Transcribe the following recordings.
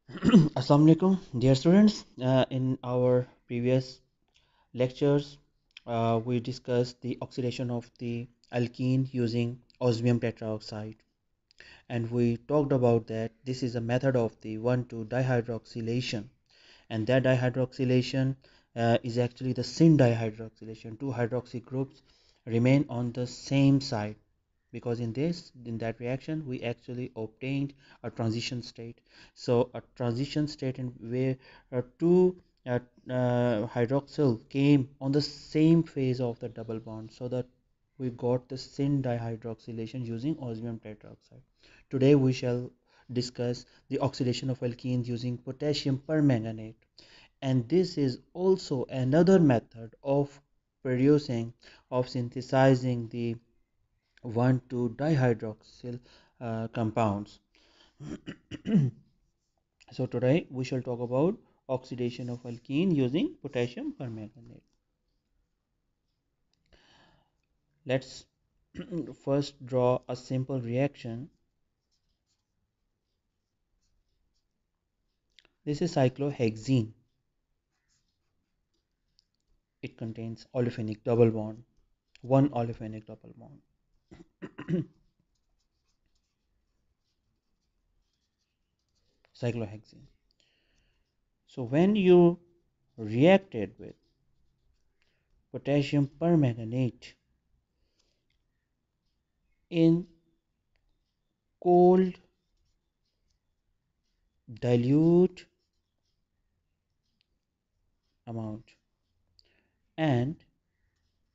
Assalamu alaikum, dear students. In our previous lectures, we discussed the oxidation of the alkene using osmium tetraoxide, and we talked about that this is a method of the 1,2 dihydroxylation, and that dihydroxylation is actually the syn dihydroxylation. Two hydroxy groups remain on the same side, because in that reaction we actually obtained a transition state. So a transition state in where two hydroxyl came on the same phase of the double bond, so that we got the syn dihydroxylation using osmium tetroxide. Today we shall discuss the oxidation of alkenes using potassium permanganate, and this is also another method of producing, of synthesizing the 1,2 dihydroxyl compounds. So today we shall talk about oxidation of alkene using potassium permanganate. Let's first draw a simple reaction. This is cyclohexene. It contains olefinic double bond, one olefinic double bond. Cyclohexene. So when you react it with potassium permanganate in cold dilute amount and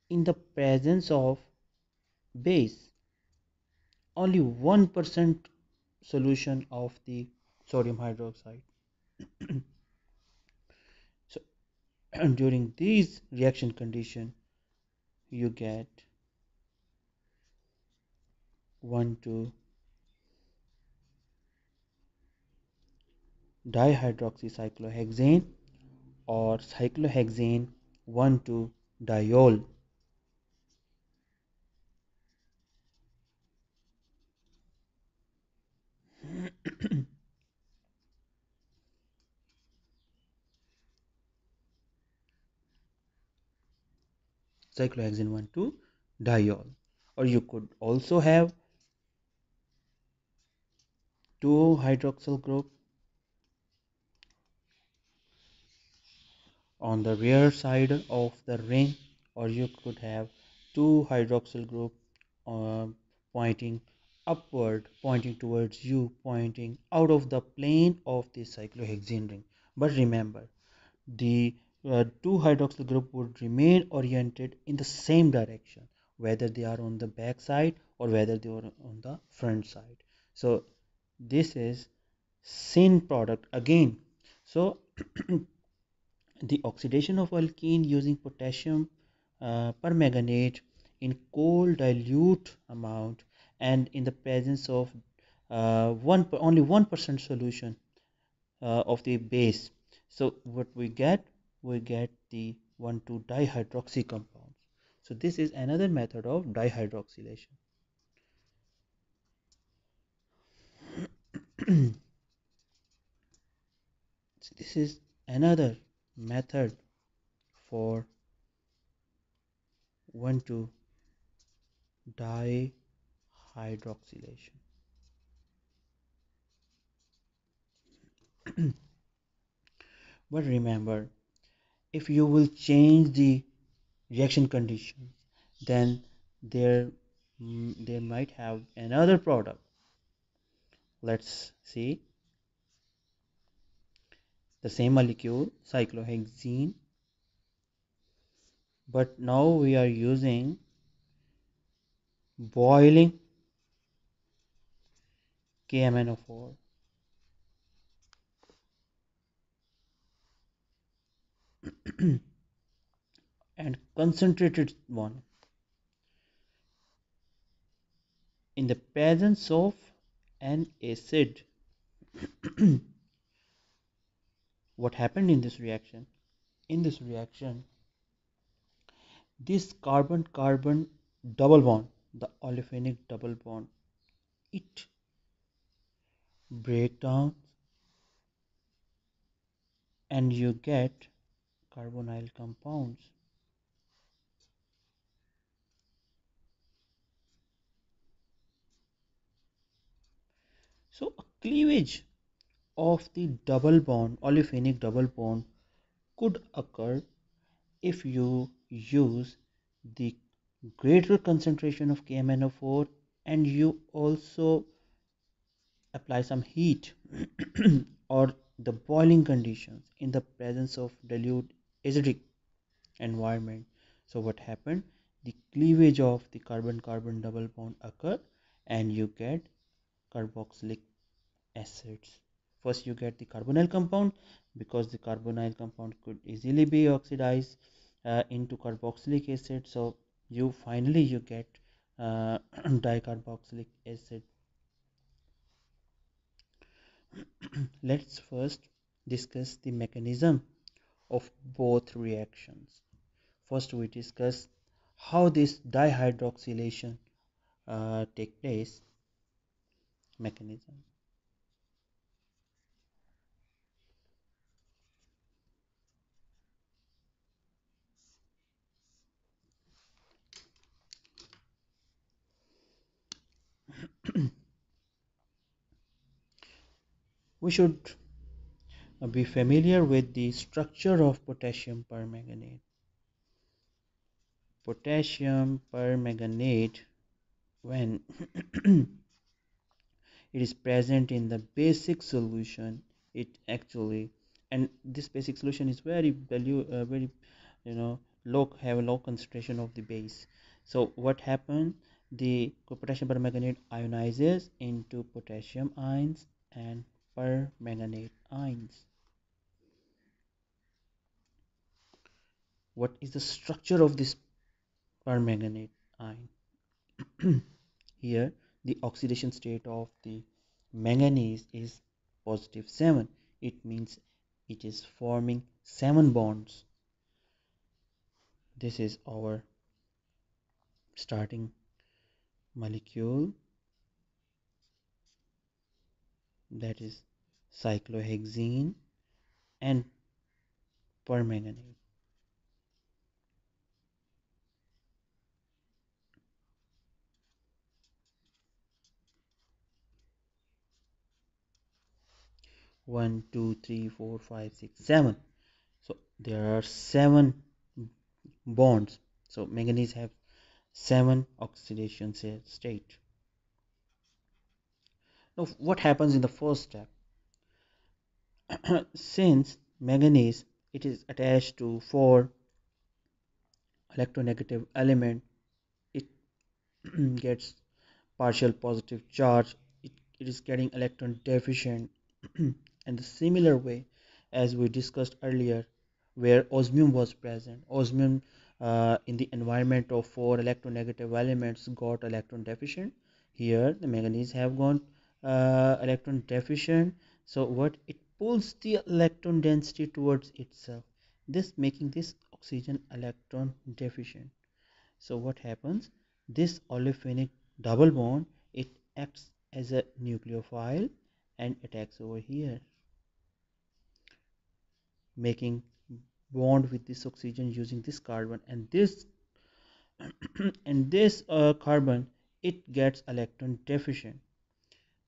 in the presence of base, only 1% solution of the sodium hydroxide. So during these reaction condition you get 1,2 dihydroxycyclohexane or cyclohexane 1,2 diol. Cyclohexane 1,2 diol, or you could also have two hydroxyl group on the rear side of the ring, or you could have two hydroxyl group uh, pointing upward, pointing towards you, pointing out of the plane of the cyclohexane ring. But remember, the two hydroxyl group would remain oriented in the same direction, whether they are on the back side or whether they are on the front side. So this is syn product again. So the oxidation of alkene using potassium permanganate in cold dilute amount and in the presence of only 1% solution of the base. So what we get the 1,2 dihydroxy compounds. So this is another method of dihydroxylation. So this is another method for 1,2 dihydroxylation. But remember, if you will change the reaction conditions, then there there might have another product. Let's see the same molecule cyclohexene, but now we are using boiling KMnO4 and concentrated one in the presence of an acid. What happened in this reaction? In this reaction, this carbon-carbon double bond, the olefinic double bond, it break down and you get carbonyl compounds. So a cleavage of the double bond, olefinic double bond, could occur if you use the greater concentration of KMnO4 and you also apply some heat or the boiling conditions in the presence of dilute acidic environment. So what happened? The cleavage of the carbon-carbon double bond occur and you get carboxylic acids. First you get the carbonyl compound because the carbonyl compound could easily be oxidized into carboxylic acid. So you get dicarboxylic acid. Let's first discuss the mechanism of both reactions. First we discuss how this dihydroxylation take place mechanism. We should be familiar with the structure of potassium permanganate. Potassium permanganate, when it is present in the basic solution, it actually, and this basic solution is very low, have a low concentration of the base. So what happens? The potassium permanganate ionizes into potassium ions and permanganate ions. What is the structure of this permanganate ion? Here the oxidation state of the manganese is positive 7. It means it is forming 7 bonds. This is our starting molecule, that is cyclohexene and permanganate. One, two, three, four, five, six, 7. So there are 7 bonds. So manganese have 7 oxidation state. Now what happens in the first step? Since manganese, it is attached to 4 electronegative element, it gets partial positive charge. It is getting electron deficient. And the similar way as we discussed earlier, where osmium was present, osmium in the environment of 4 electronegative elements got electron deficient. Here the manganese have gone electron deficient. So what, it pulls the electron density towards itself, this making this oxygen electron deficient. So what happens? This olefinic double bond, it acts as a nucleophile and attacks over here, making bond with this oxygen using this carbon, and this and this carbon, it gets electron deficient.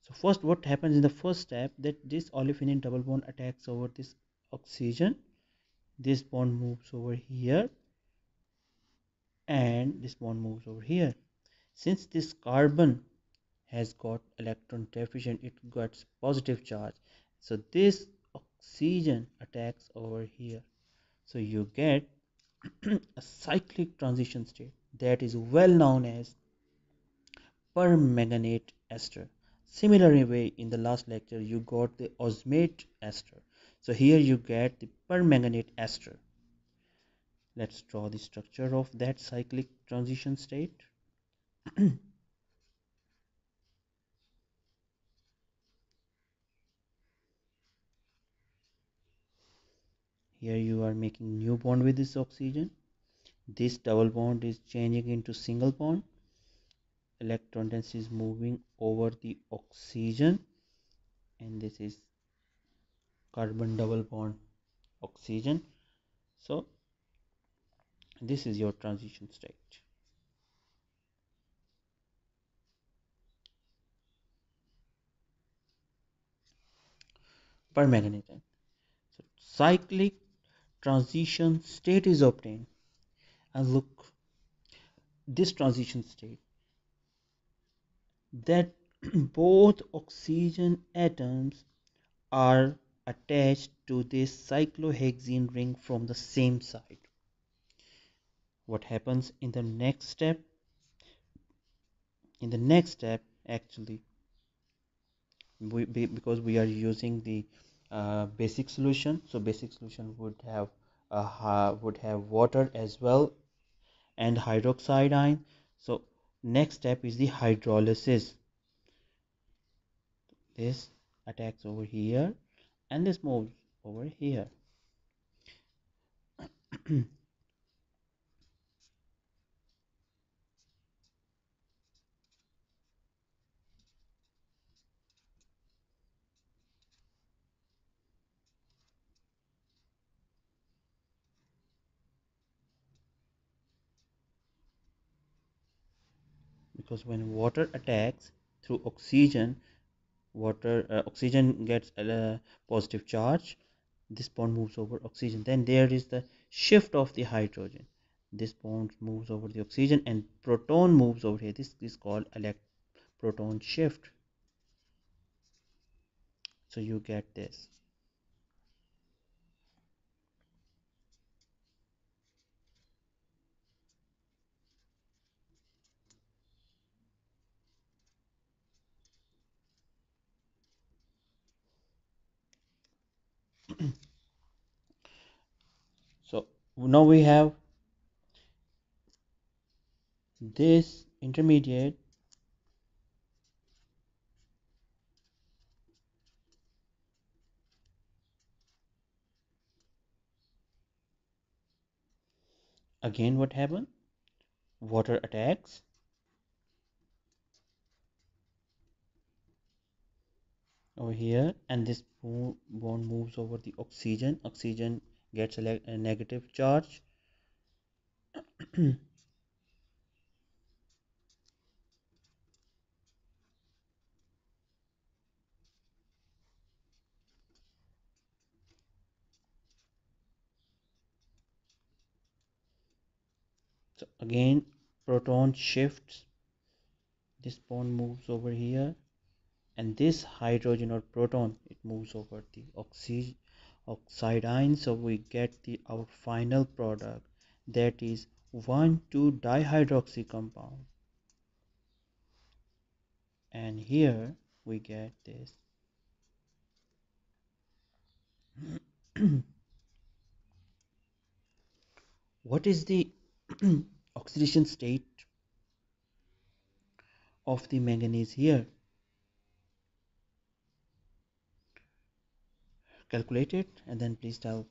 So first what happens in the first step, that this olefinic double bond attacks over this oxygen, this bond moves over here and this bond moves over here. Since this carbon has got electron deficient, it gets positive charge, so this oxygen attacks over here. So you get a cyclic transition state that is well known as permanganate ester. Similarly way, in the last lecture you got the osmate ester, so here you get the permanganate ester. Let's draw the structure of that cyclic transition state. Here you are making new bond with this oxygen, this double bond is changing into single bond, electron density is moving over the oxygen, and this is carbon double bond oxygen. So this is your transition state. Permanganate. So cyclic transition state is obtained. And look, this transition state, that both oxygen atoms are attached to this cyclohexene ring from the same side. What happens in the next step? In the next step, actually, because we are using the basic solution, so basic solution would have water as well and hydroxide ion. So next step is the hydrolysis. This attacks over here and this moves over here. Because when water attacks through oxygen, oxygen gets a positive charge. This bond moves over oxygen. Then there is the shift of the hydrogen. This bond moves over the oxygen and proton moves over here. This is called proton shift. So you get this. So now we have this intermediate. Again, what happened? Water attacks over here, and this bond moves over the oxygen. Oxygen gets a negative charge. So again, proton shifts. This bond moves over here, and this hydrogen or proton, it moves over the oxide ion. So we get our final product, that is 1,2-dihydroxy compound. And here we get this. What is the oxidation state of the manganese here? Calculate it and then please tell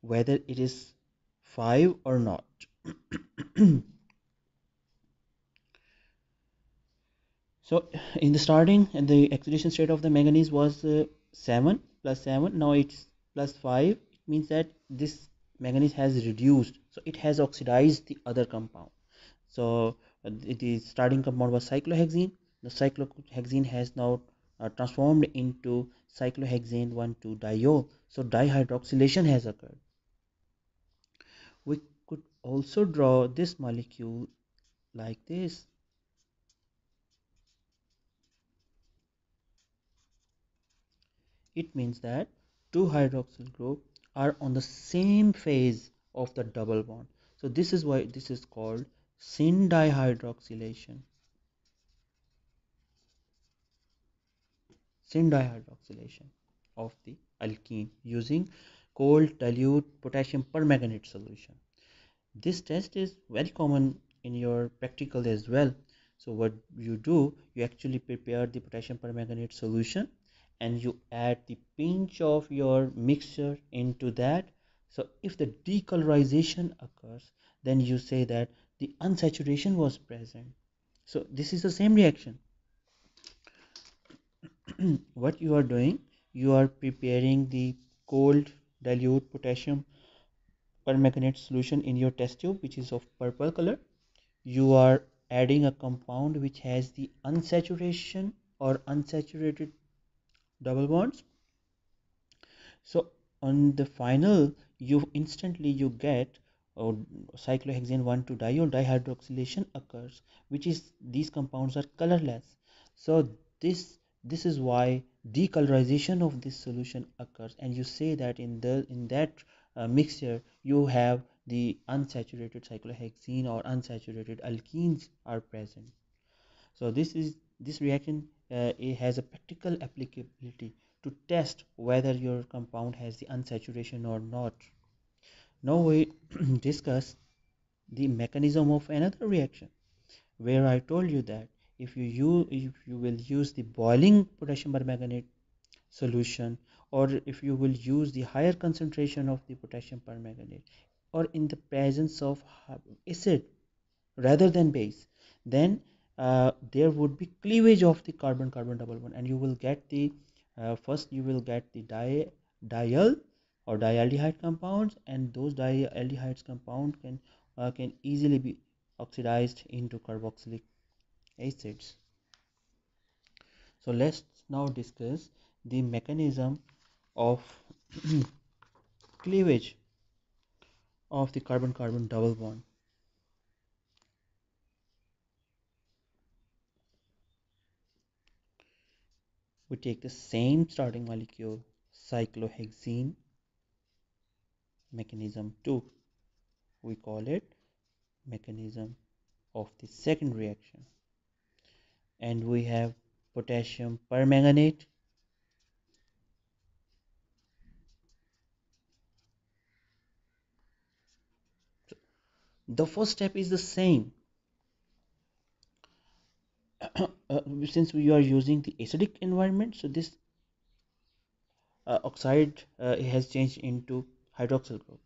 whether it is 5 or not. So in the starting, and the oxidation state of the manganese was 7 plus 7. Now it's plus 5. It means that this manganese has reduced, so it has oxidized the other compound. So the starting compound was cyclohexene. The cyclohexene has now transformed into cyclohexane 1,2-diol. So dihydroxylation has occurred. We could also draw this molecule like this. It means that two hydroxyl group are on the same phase of the double bond. So this is why this is called syn dihydroxylation. Syn dihydroxylation of the alkene using cold dilute potassium permanganate solution. This test is very common in your practical as well. So what you do, you actually prepare the potassium permanganate solution and you add the pinch of your mixture into that. So if the decolorization occurs, then you say that the unsaturation was present. So this is the same reaction. What you are doing, you are preparing the cold dilute potassium permanganate solution in your test tube, which is of purple color. You are adding a compound which has the unsaturation or unsaturated double bonds. So on the final, you instantly you get cyclohexane 1,2 diol dihydroxylation occurs, which is these compounds are colorless. So this is why decolorization of this solution occurs, and you say that in that mixture you have the unsaturated cyclohexene or unsaturated alkenes are present. So this reaction it has a practical applicability to test whether your compound has the unsaturation or not. Now we discuss the mechanism of another reaction, where I told you that if you will use the boiling potassium permanganate solution, or if you will use the higher concentration of the potassium permanganate, or in the presence of acid rather than base, then there would be cleavage of the carbon carbon double bond, and you will get the first you will get the diol or dialdehyde compounds, and those dialdehydes compound can easily be oxidized into carboxylic acids. So let's now discuss the mechanism of cleavage of the carbon carbon double bond. We take the same starting molecule, cyclohexene, mechanism 2. We call it mechanism of the second reaction. And we have potassium permanganate. The first step is the same. Since we are using the acidic environment, so this oxide has changed into hydroxyl group.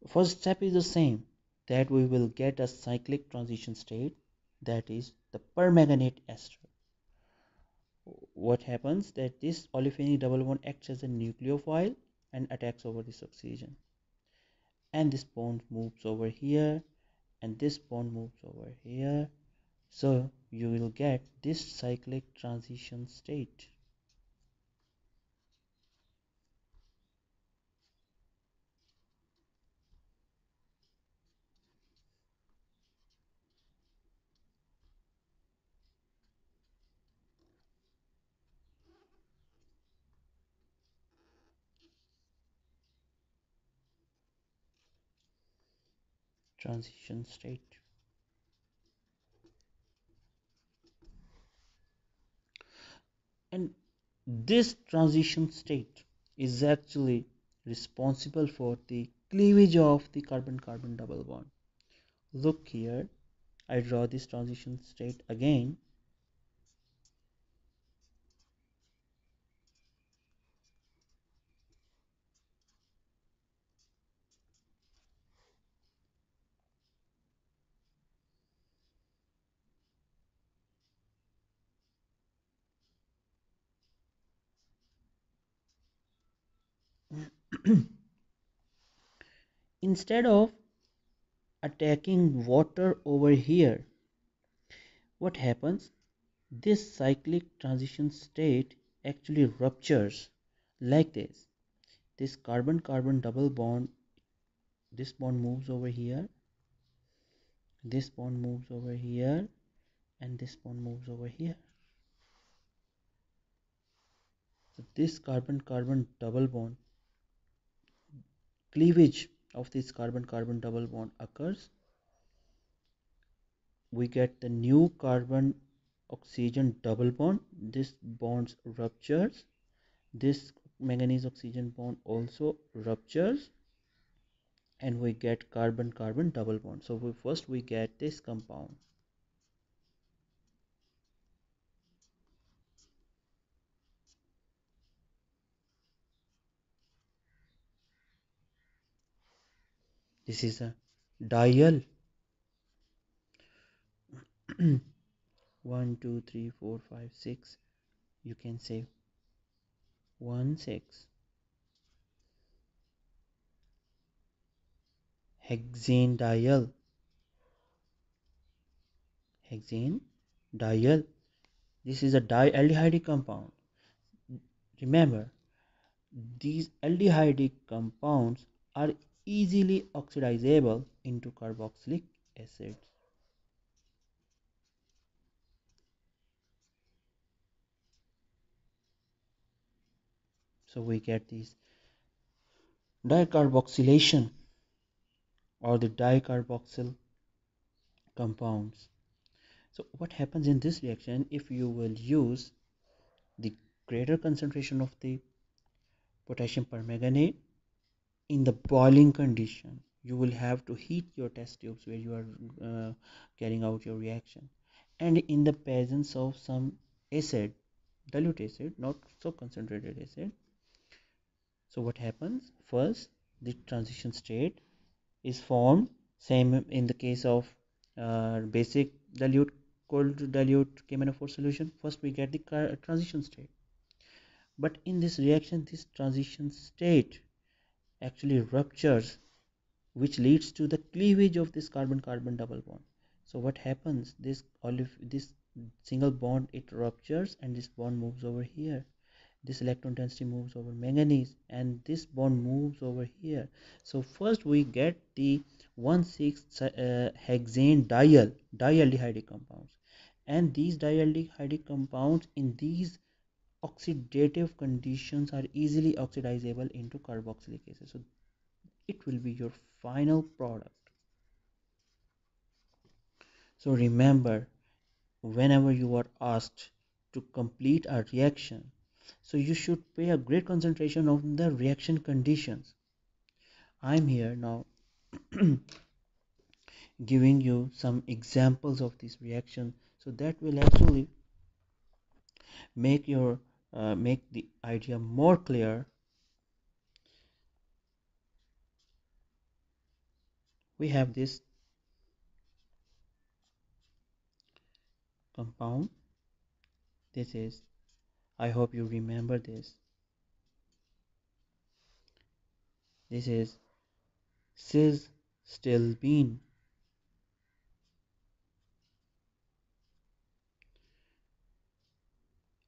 First step is the same, that we will get a cyclic transition state, that is the permanganate ester. What happens that this olefinic double bond acts as a nucleophile and attacks over this oxygen, and this bond moves over here, and this bond moves over here, so you will get this cyclic transition state. Transition state. And this transition state is actually responsible for the cleavage of the carbon carbon double bond. Look here, I draw this transition state again. Instead of attacking water over here, what happens? This cyclic transition state actually ruptures like this. This carbon carbon double bond, this bond moves over here, this bond moves over here, and this bond moves over here. So this carbon carbon double bond, cleavage of this carbon carbon double bond occurs. We get the new carbon oxygen double bond. This bonds ruptures. This manganese oxygen bond also ruptures, and we get carbon carbon double bond. So first we get this compound. This is a diol. 1 2 3 4 5 6, you can say 1 6. hexane diol. Hexane diol. This is a dialdehyde compound. Remember, these aldehydic compounds are easily oxidizable into carboxylic acids. So we get these dicarboxylation or the dicarboxyl compounds. So what happens in this reaction if you will use the greater concentration of the potassium permanganate in the boiling condition? You will have to heat your test tubes where you are carrying out your reaction, and in the presence of some acid, dilute acid, not so concentrated acid. So what happens? First, the transition state is formed. Same in the case of basic dilute, cold dilute KMnO4 solution. First we get the transition state, but in this reaction this transition state actually ruptures, which leads to the cleavage of this carbon-carbon double bond. So what happens? This single bond, it ruptures and this bond moves over here. This electron density moves over manganese and this bond moves over here. So first we get the 1,6 hexane dialdehyde compounds, and these dialdehyde compounds in these oxidative conditions are easily oxidizable into carboxylic acid. So it will be your final product. So remember, whenever you are asked to complete a reaction, so you should pay a great concentration on the reaction conditions. I'm here now giving you some examples of this reaction, so that will actually make your make the idea more clear. We have this compound. This is, I hope you remember this. This is cis stilbene,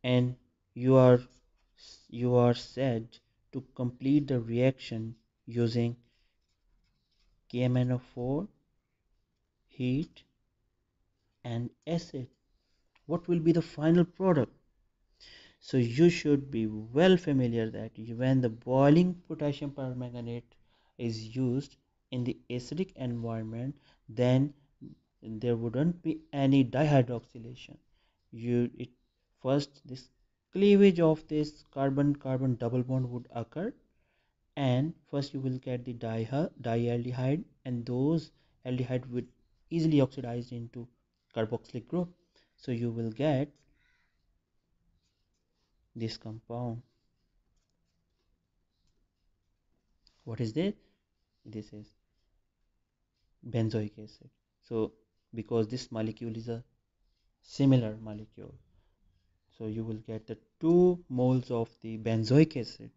and you are you are said to complete the reaction using KMnO4, heat, and acid. What will be the final product? So you should be well familiar that when the boiling potassium permanganate is used in the acidic environment, then there wouldn't be any dihydroxylation. It first, this cleavage of this carbon carbon double bond would occur, and first you will get the dialdehyde, and those aldehyde would easily oxidize into carboxylic group. So you will get this compound. What is this? This is benzoic acid. So because this molecule is a similar molecule, so you will get the 2 moles of the benzoic acid.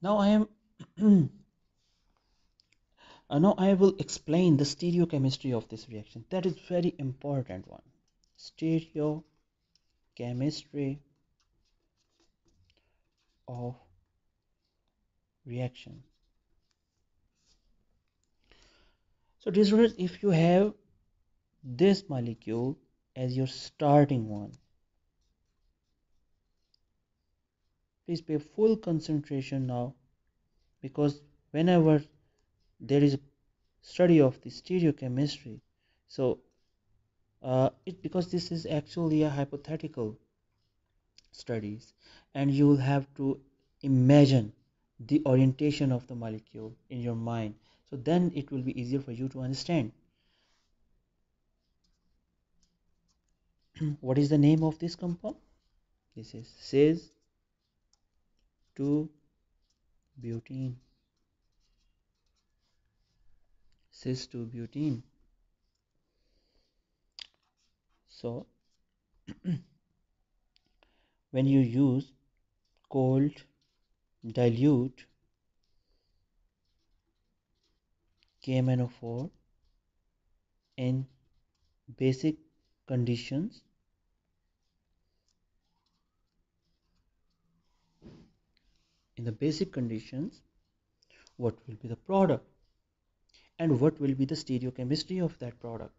Now I am now I will explain the stereochemistry of this reaction. That is very important one. Stereochemistry of reaction. So this is, if you have this molecule as your starting one, please pay full concentration now, because whenever there is a study of the stereochemistry, so because this is actually a hypothetical studies, and you will have to imagine the orientation of the molecule in your mind, so then it will be easier for you to understand. What is the name of this compound? This is cis 2 butene. Cis 2 butene. So when you use cold dilute KMnO4 in basic conditions, what will be the product and what will be the stereochemistry of that product?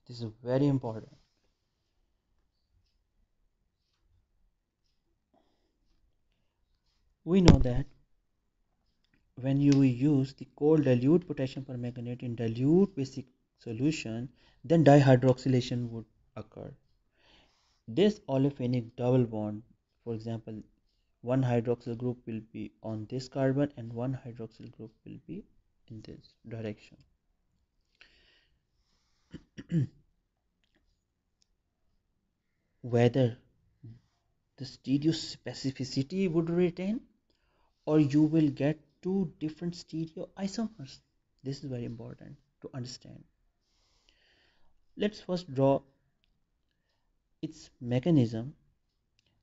This is very important. We know that when you use the cold dilute potassium permanganate in dilute basic solution, then dihydroxylation would occur. This olefinic double bond, for example, one hydroxyl group will be on this carbon and one hydroxyl group will be in this direction. Whether the stereospecificity would retain or you will get two different stereoisomers. This is very important to understand. Let's first draw its mechanism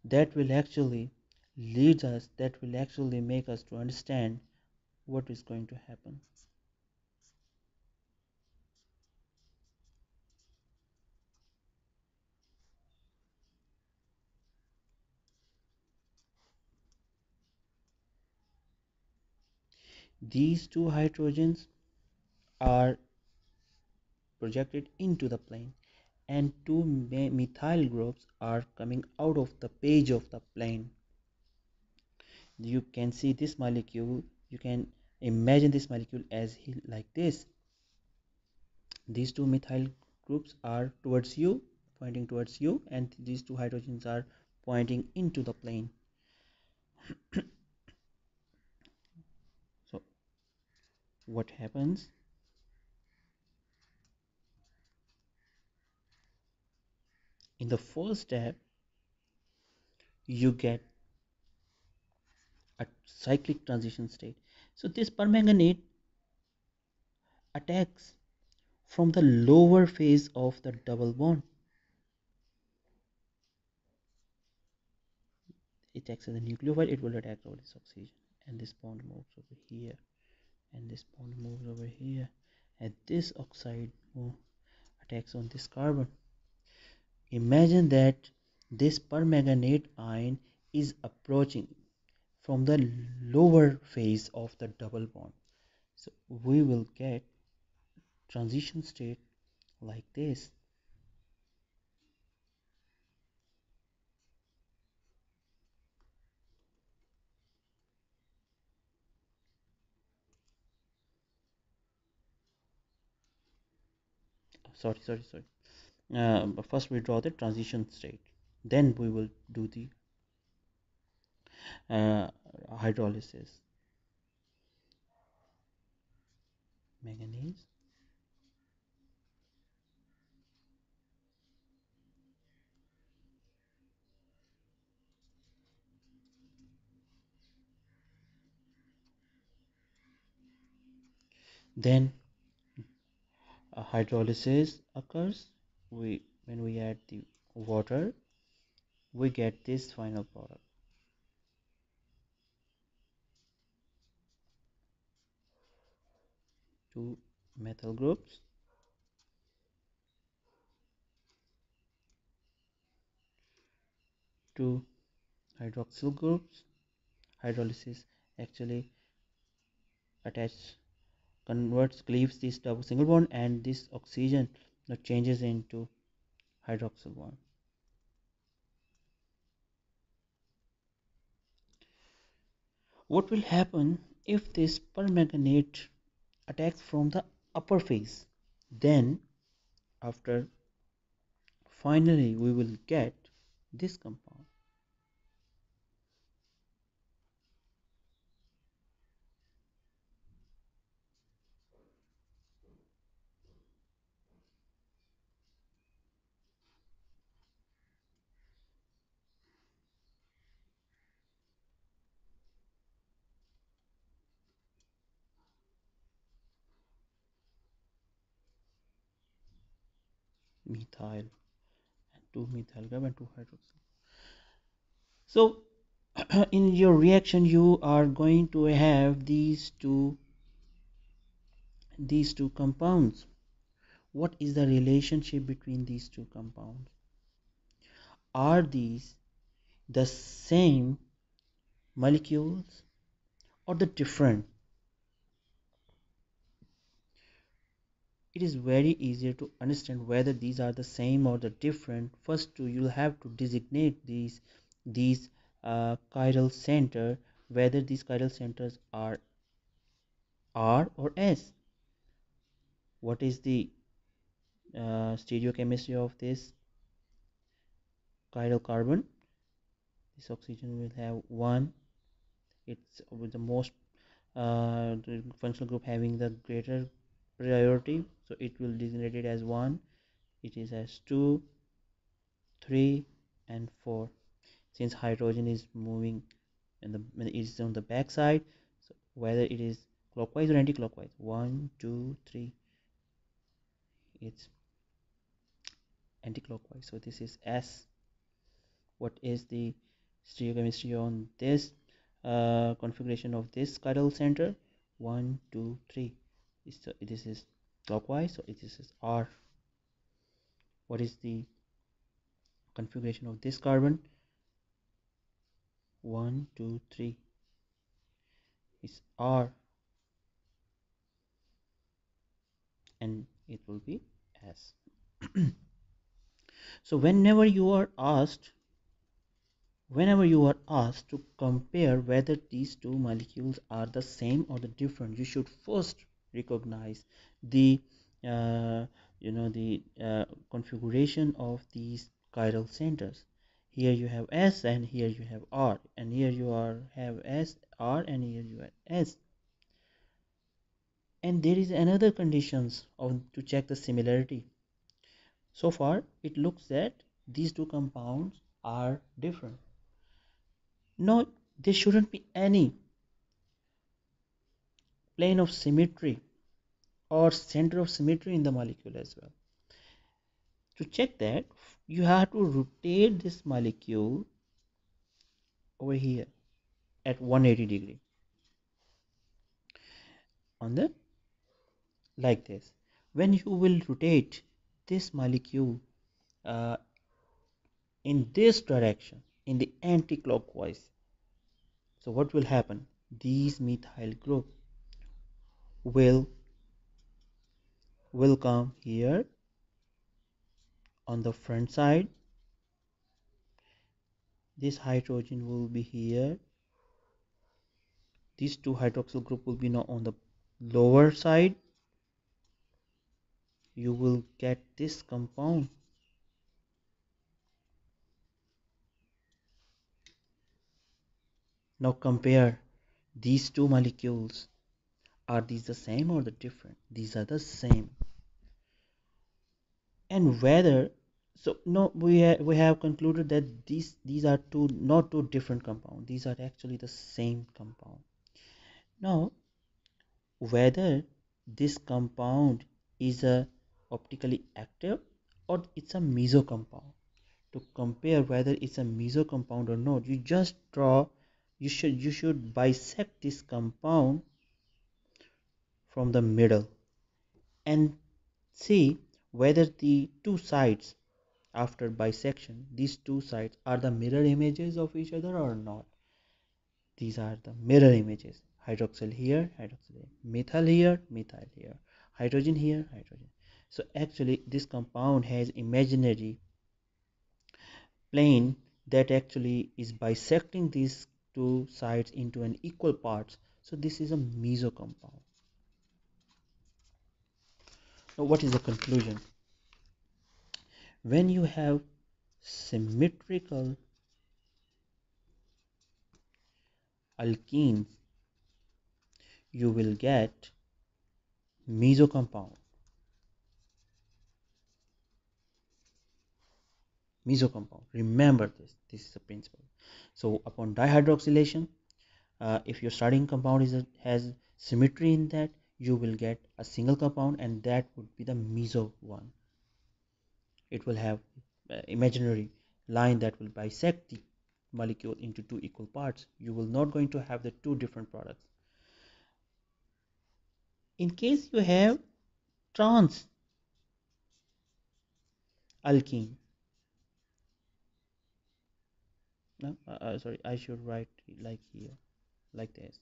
that will actually make us to understand what is going to happen. These two hydrogens are projected into the plane and two methyl groups are coming out of the page of the plane. You can see this molecule, you can imagine this molecule as like this. These two methyl groups are pointing towards you, and these two hydrogens are pointing into the plane. So what happens? In the first step, you get a cyclic transition state. So this permanganate attacks from the lower phase of the double bond. It acts as a nucleophile, it will attack over this oxygen, and this bond moves over here, and this bond moves over here, and this oxide attacks on this carbon. Imagine that this permanganate ion is approaching from the lower phase of the double bond. So we will get transition state like this. Sorry. But first we draw the transition state, then we will do the uh, hydrolysis. Manganese, then hydrolysis occurs. When we add the water, we get this final product. Two methyl groups, two hydroxyl groups. Hydrolysis actually attach converts cleaves this double single bond, and this oxygen now changes into hydroxyl bond. What will happen if this permanganate attacks from the upper phase? Then after finally we will get this compound. methyl and 2 methyl group and 2 hydroxyl. So in your reaction you are going to have these two compounds. What is the relationship between these two compounds? Are these the same molecules or the different? It is very easier to understand whether these are the same or the different. First, you'll have to designate these chiral center, whether these chiral centers are R or S. What is the stereochemistry of this chiral carbon? This oxygen will have one. It's with the most the functional group having the greater priority, so it will designate it as 1. It is as 2, 3 and 4. Since hydrogen is moving and it is on the back side, so whether it is clockwise or anti-clockwise, 1 2 3, it's anti-clockwise, so this is S. What is the stereochemistry on this configuration of this chiral center? 1 2 3. This is clockwise, so this is R. What is the configuration of this carbon? 1 2 3 is R, and it will be S. So whenever you are asked to compare whether these two molecules are the same or the different, you should first recognize the uh, configuration of these chiral centers. Here you have S and here you have R, and here you have S R and here you have S. And there is another conditions to check the similarity. So far it looks that these two compounds are different. No, there shouldn't be any plane of symmetry or center of symmetry in the molecule as well. To check that, you have to rotate this molecule over here at 180 degree on the like this. When you will rotate this molecule uh, in this direction, in the anti-clockwise, so what will happen? These methyl group will come here on the front side. This hydrogen will be here. These two hydroxyl group will be now on the lower side. You will get this compound. Now compare these two molecules. Are these the same or the different? These are the same. And whether, so no, we have concluded that these are not two different compounds. These are actually the same compound. Now whether this compound is a optically active or it's a meso compound. To compare whether it's a meso compound or not, you just draw, you should bisect this compound from the middle and see whether the two sides, after bisection, these two sides are the mirror images of each other or not. These are the mirror images. Hydroxyl here, hydroxyl here, methyl here, methyl here, hydrogen here, hydrogen. So actually this compound has imaginary plane that actually is bisecting these two sides into an equal parts. So this is a meso compound. Now what is the conclusion? When you have symmetrical alkenes, you will get meso compound. Meso compound. Remember this. This is the principle. So upon dihydroxylation, if your starting compound has symmetry in that, you will get a single compound, and that would be the meso one. It will have imaginary line that will bisect the molecule into two equal parts. You will not going to have the two different products. In case you have trans alkene, no, sorry, I should write like here, like this.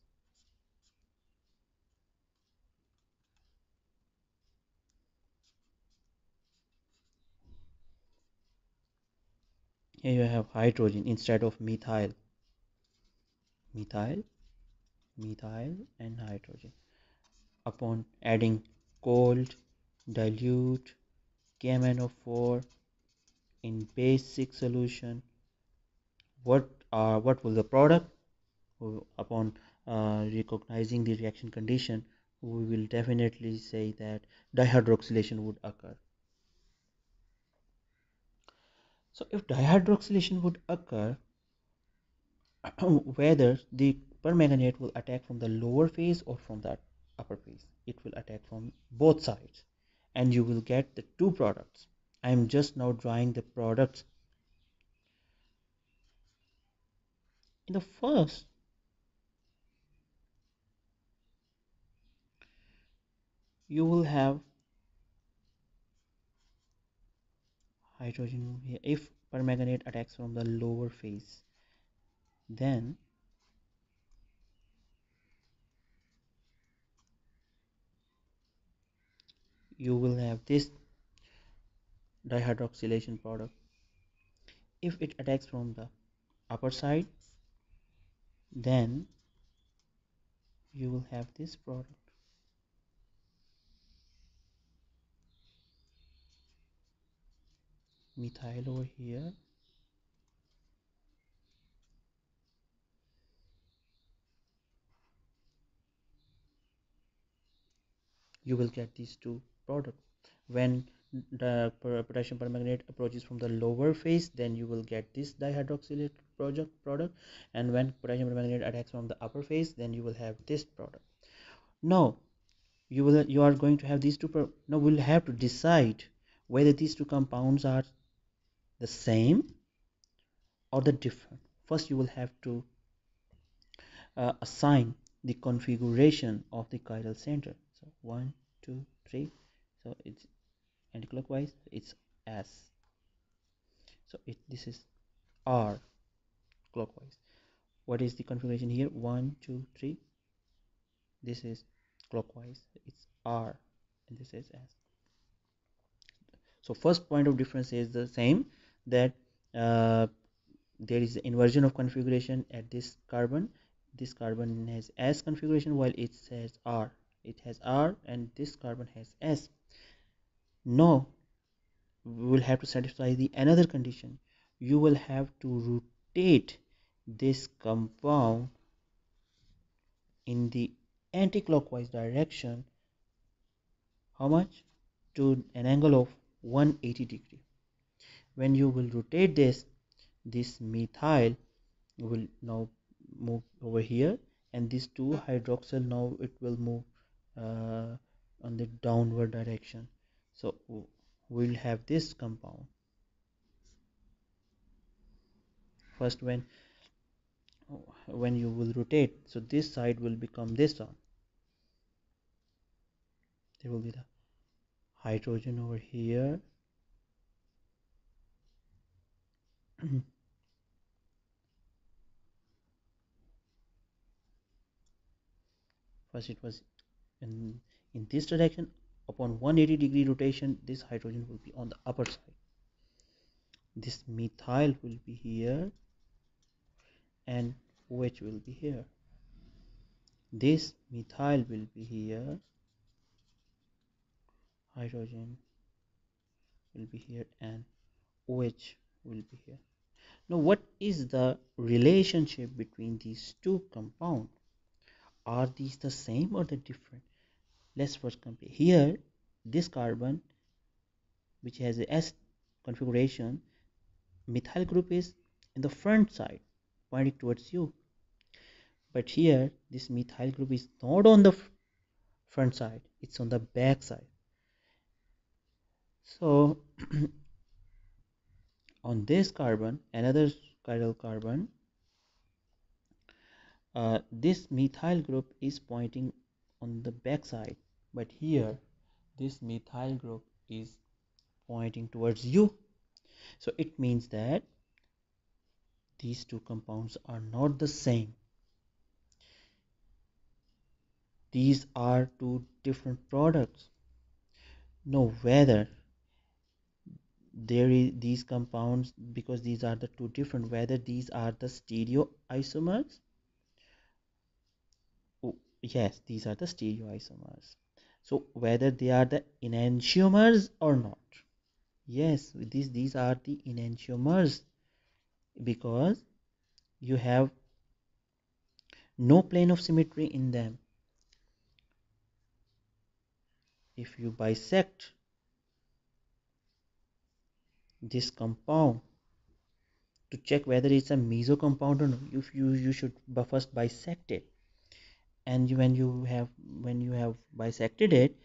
Here you have hydrogen instead of methyl, methyl, methyl, and hydrogen. Upon adding cold, dilute KMnO4 in basic solution, what will the product? Upon recognizing the reaction condition, we will definitely say that dihydroxylation would occur. So if dihydroxylation would occur, whether the permanganate will attack from the lower phase or from the upper phase, it will attack from both sides, and you will get the two products. I am just now drawing the products. In the first, you will have hydrogen here. If permanganate attacks from the lower phase, then you will have this dihydroxylation product. If it attacks from the upper side, then you will have this product. Methyl over here, you will get these two products. When the potassium permanganate approaches from the lower phase, then you will get this dihydroxylate product, and when potassium permanganate attacks from the upper phase, then you will have this product. Now you are going to have these two. Now we'll have to decide whether these two compounds are the same or the different. First, you will have to assign the configuration of the chiral center. So 1, 2, 3. So it's anticlockwise, it's S. So this is R clockwise. What is the configuration here? 1, 2, 3. This is clockwise, it's R, and this is S. So first point of difference is the same, that there is inversion of configuration at this carbon. This carbon has S configuration while it has R. It has R and this carbon has S. Now we will have to satisfy the another condition. You will have to rotate this compound in the anti-clockwise direction. How much? To an angle of 180 degree. When you will rotate this methyl will now move over here, and this 2 hydroxyl now it will move on the downward direction. So we'll have this compound. First, when you will rotate, so this side will become this one. There will be the hydrogen over here. First it was in this direction. Upon 180 degree rotation, this hydrogen will be on the upper side. This methyl will be here and OH will be here. This methyl will be here, hydrogen will be here, and OH will be here. Now what is the relationship between these two compounds? Are these the same or the different? Let's first compare. Here this carbon, which has a S configuration, methyl group is in the front side pointing towards you, but here this methyl group is not on the front side, it's on the back side. So On this carbon, another chiral carbon, this methyl group is pointing on the back side, but here this methyl group is pointing towards you. So it means that these two compounds are not the same. These are two different products. No, whether there is these compounds, because these are the two different, whether these are the stereoisomers. Oh, yes, these are the stereoisomers. So whether they are the enantiomers or not. Yes, these are the enantiomers, because you have no plane of symmetry in them. If you bisect this compound to check whether it's a meso compound or not, you should first bisect it. And when you have bisected it,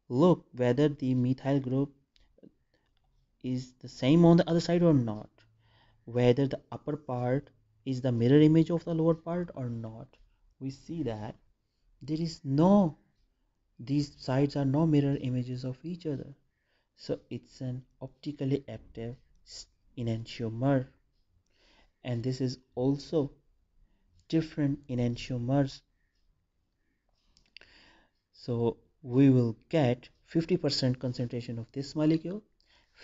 look whether the methyl group is the same on the other side or not, whether the upper part is the mirror image of the lower part or not. We see that there is no, these sides are no mirror images of each other, so it's an optically active enantiomer. And this is also different enantiomers. So we will get 50% concentration of this molecule,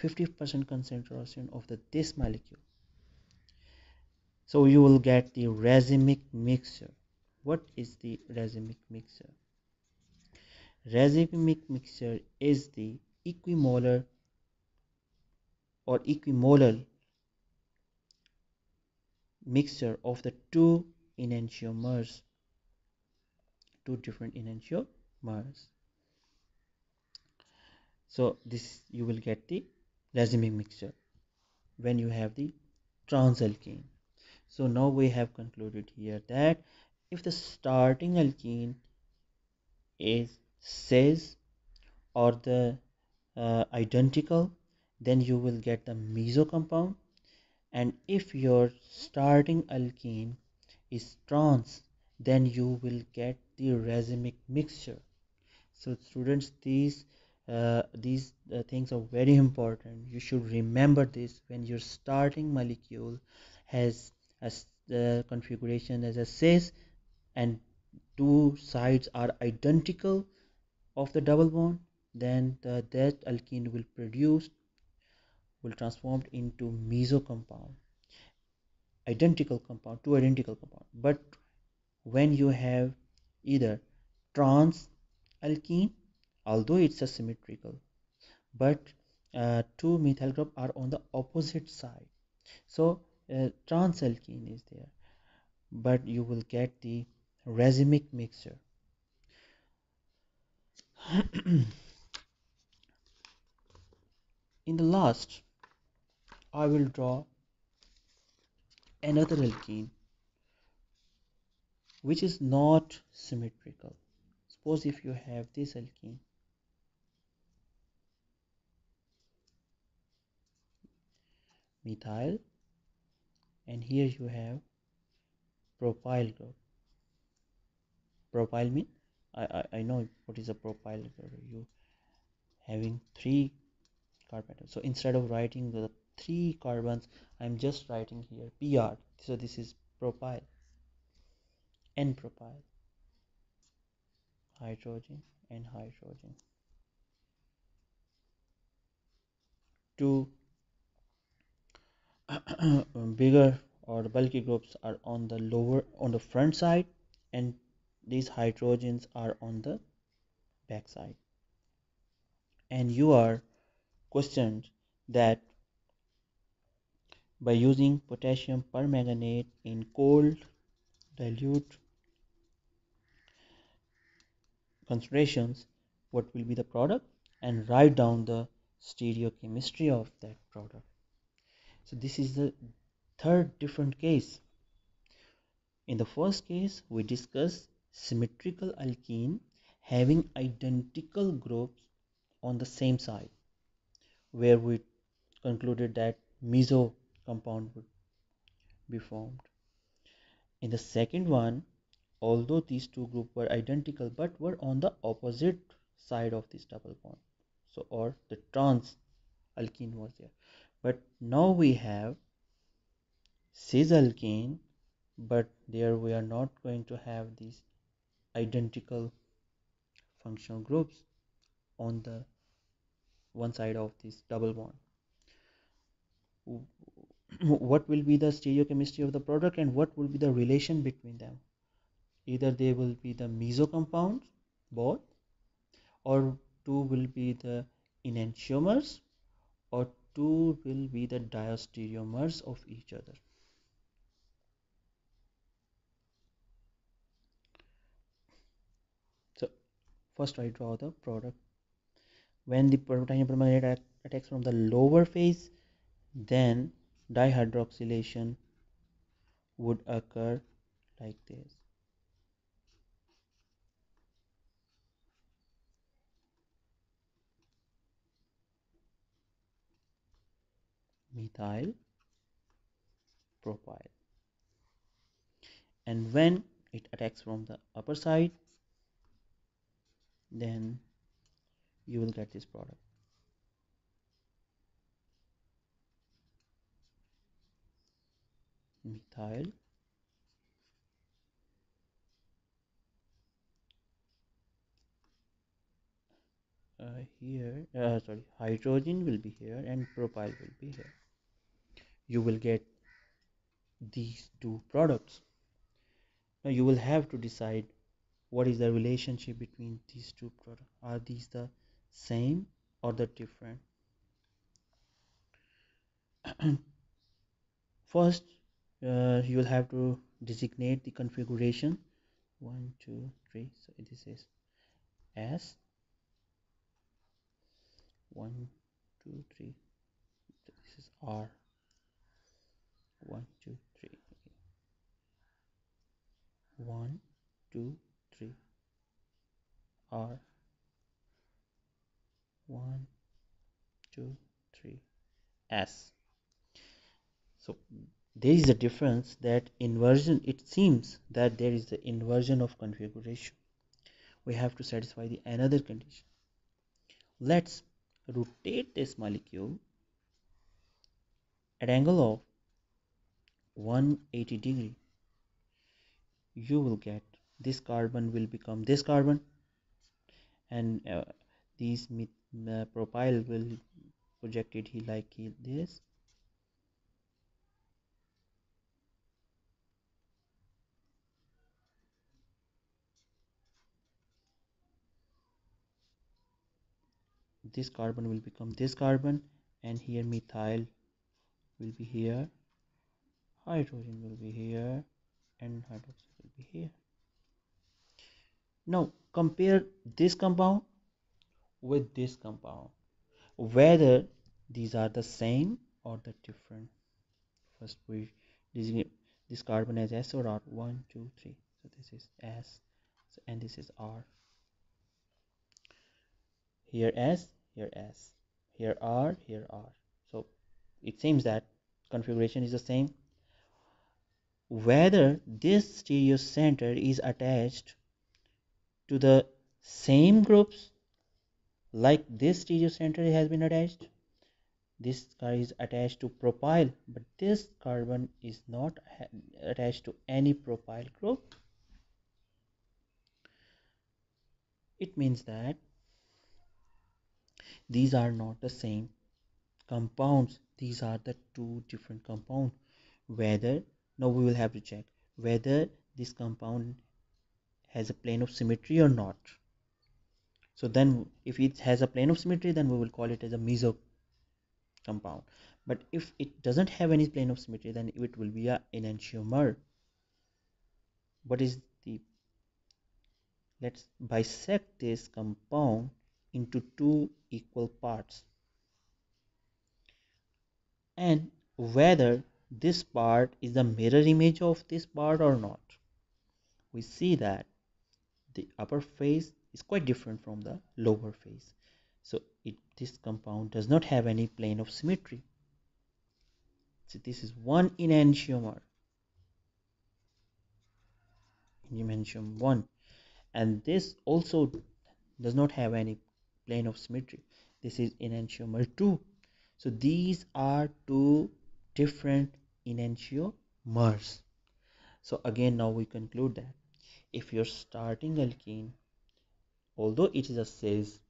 50% concentration of this molecule. So you will get the racemic mixture. What is the racemic mixture? Racemic mixture is the equimolar or equimolar mixture of the two enantiomers, two different enantiomers. So this you will get the racemic mixture when you have the transalkene. So now we have concluded here that if the starting alkene is cis or the identical, then you will get the meso compound. And if your starting alkene is trans, then you will get the racemic mixture. So students, these things are very important. You should remember this when your starting molecule has a configuration as a cis and two sides are identical of the double bond, then that alkene will transform into meso compound, identical compound, two identical compound. But when you have either trans alkene, although it's a symmetrical, but two methyl group are on the opposite side, so trans alkene is there, but you will get the racemic mixture. In the last, I will draw another alkene which is not symmetrical. Suppose if you have this alkene, methyl, and here you have propyl group. Propyl mean I know what is a propyl group. You having three carbon. So instead of writing the three carbons, I'm just writing here Pr. So this is propyl, N-propyl, hydrogen and hydrogen. Two bigger or bulky groups are on the front side, and these hydrogens are on the back side. And you are questioned that by using potassium permanganate in cold dilute concentrations, what will be the product, and write down the stereochemistry of that product. So this is the third different case. In the first case, we discussed symmetrical alkene having identical groups on the same side, where we concluded that meso compound would be formed. In the second one, although these two groups were identical but were on the opposite side of this double bond, so or the trans alkene was there, but now we have cis alkane, but there we are not going to have these identical functional groups on the one side of this double bond. What will be the stereochemistry of the product and what will be the relation between them? Either they will be the meso compounds, both, or two will be the enantiomers, or two will be the diastereomers of each other. So first I draw the product. When the titanium permanganate attacks from the lower phase, then dihydroxylation would occur like this. Methyl propyl. And when it attacks from the upper side, then you will get this product. Methyl here, sorry, hydrogen will be here and propyl will be here. You will get these two products. Now you will have to decide what is the relationship between these two products. Are these the same or the different? First, you will have to designate the configuration. 1, 2, 3. So this is S. 1, 2, 3. So this is R. 1, 2, 3. 1, 2, 3. R. 1, 2, 3. S. So there is a difference that inversion, it seems that there is the inversion of configuration. We have to satisfy the another condition. Let's rotate this molecule at angle of 180 degree. You will get this carbon will become this carbon, and these propyl will projected here like this. This carbon will become this carbon, and here methyl will be here, hydrogen will be here, and hydroxide will be here. Now compare this compound with this compound, whether these are the same or the different. First we designate this carbon as S or R. 1, 2, 3. So this is S, and this is R. Here S, here S, here R, here R. So it seems that configuration is the same. Whether this stereo center is attached to the same groups like this stereo center has been attached, this car is attached to propyl, but this carbon is not attached to any propyl group. It means that these are not the same compounds. These are the two different compounds. Whether, now we will have to check whether this compound has a plane of symmetry or not. So then if it has a plane of symmetry, then we will call it as a meso compound. But if it doesn't have any plane of symmetry, then it will be a enantiomer. What is the, let's bisect this compound into two equal parts, and whether this part is the mirror image of this part or not. We see that the upper phase is quite different from the lower phase. So this compound does not have any plane of symmetry. So this is one enantiomer, enantiomer 1, and this also does not have any plane of symmetry. This is enantiomer 2. So these are two different enantiomers. So again, now we conclude that if your starting alkene, although it is a cis,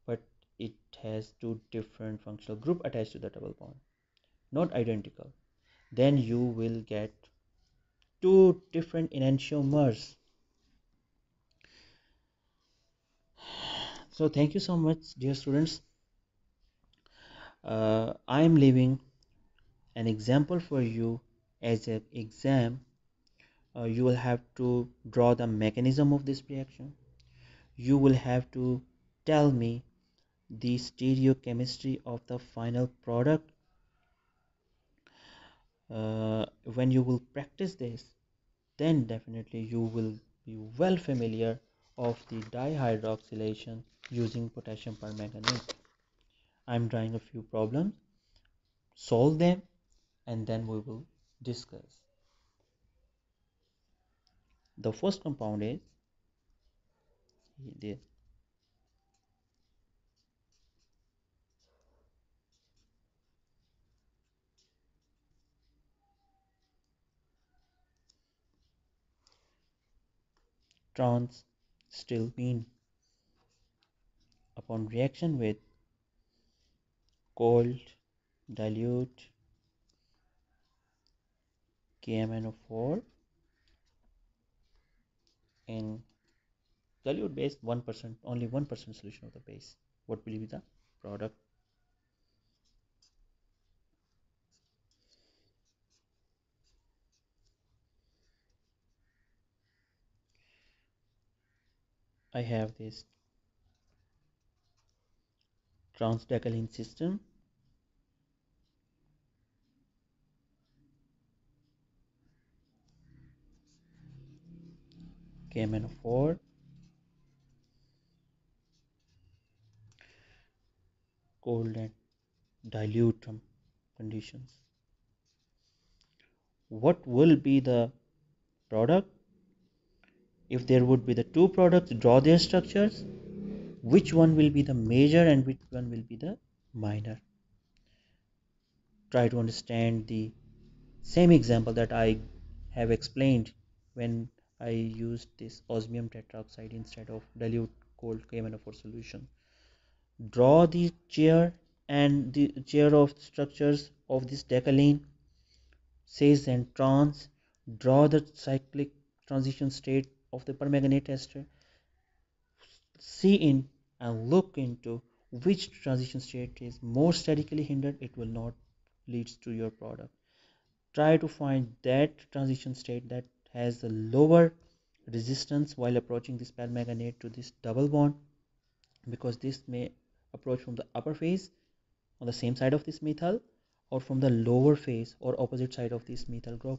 but it has two different functional group attached to the double bond, not identical, then you will get two different enantiomers. So thank you so much, dear students. I am leaving an example for you as an exam. You will have to draw the mechanism of this reaction. You will have to tell me the stereochemistry of the final product. When you will practice this, then definitely you will be well familiar of the dihydroxylation using potassium permanganate. I'm drawing a few problems, solve them, and then we will discuss. The first compound is the trans stilbene. Upon reaction with cold dilute KMnO4 in dilute base 1%, only 1% solution of the base, what will be the product? I have this transdecalene system, KMnO4, cold and dilute conditions. What will be the product? If there would be the two products, draw their structures. Which one will be the major and which one will be the minor? Try to understand the same example that I have explained when I used this osmium tetroxide instead of dilute cold KMnO4 solution. Draw the chair and the chair of structures of this decalene, cis and trans. Draw the cyclic transition state of the permanganate ester. See in and look into which transition state is more statically hindered. It will not leads to your product. Try to find that transition state that has a lower resistance while approaching this permanganate to this double bond, because this may approach from the upper phase on the same side of this methyl, or from the lower phase or opposite side of this methyl group.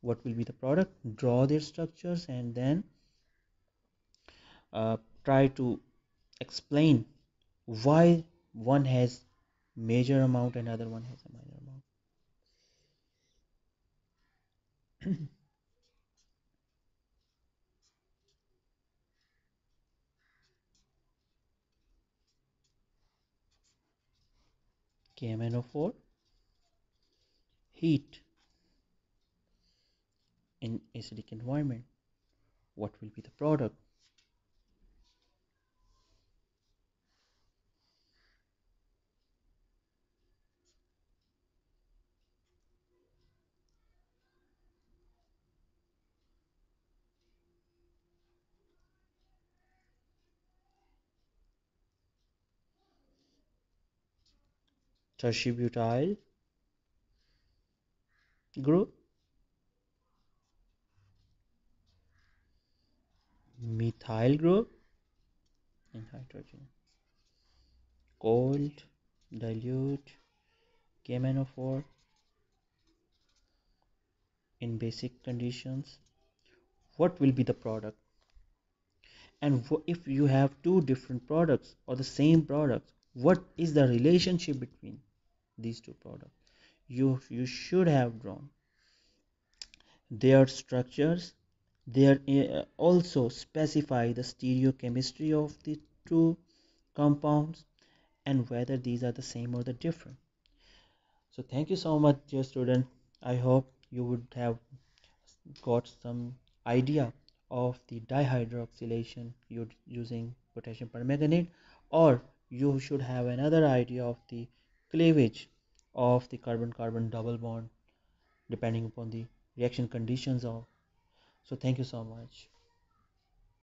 What will be the product? Draw their structures and then try to explain why one has major amount and other one has a minor amount. KMnO4, heat in acidic environment. What will be the product? Tertiary group, methyl group, and hydrogen. Cold, dilute, KMnO4 in basic conditions. What will be the product? And if you have two different products or the same products, what is the relationship between these two products? you should have drawn. Their structures, they also specify the stereochemistry of the two compounds and whether these are the same or the different. So thank you so much, dear student. I hope you would have got some idea of the dihydroxylation using potassium permanganate, or you should have another idea of the cleavage of the carbon-carbon double bond depending upon the reaction conditions of. So thank you so much.